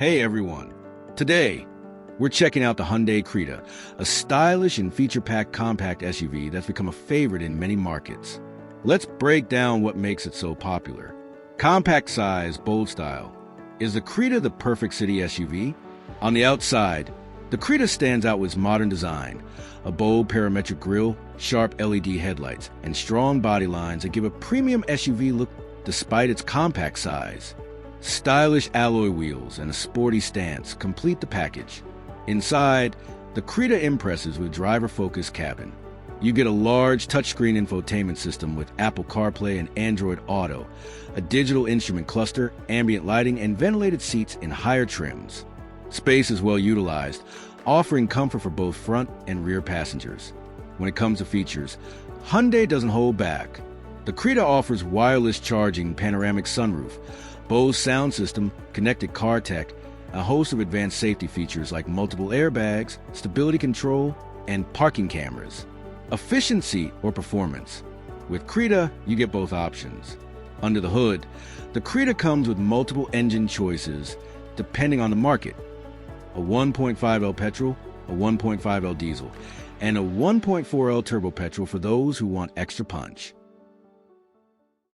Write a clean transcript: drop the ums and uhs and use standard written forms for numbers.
Hey everyone! Today, we're checking out the Hyundai Creta, a stylish and feature-packed compact SUV that's become a favorite in many markets. Let's break down what makes it so popular. Compact size, bold style. Is the Creta the perfect city SUV? On the outside, the Creta stands out with its modern design, a bold parametric grille, sharp LED headlights, and strong body lines that give a premium SUV look despite its compact size. Stylish alloy wheels and a sporty stance complete the package. Inside, the Creta impresses with driver-focused cabin. You get a large touchscreen infotainment system with Apple CarPlay and Android Auto, a digital instrument cluster, ambient lighting, and ventilated seats in higher trims. Space is well utilized, offering comfort for both front and rear passengers. When it comes to features, Hyundai doesn't hold back. The Creta offers wireless charging, panoramic sunroof, Bose sound system, connected car tech, a host of advanced safety features like multiple airbags, stability control, and parking cameras. Efficiency or performance. With Creta, you get both options. Under the hood, the Creta comes with multiple engine choices depending on the market. A 1.5L petrol, a 1.5L diesel, and a 1.4L turbo petrol for those who want extra punch.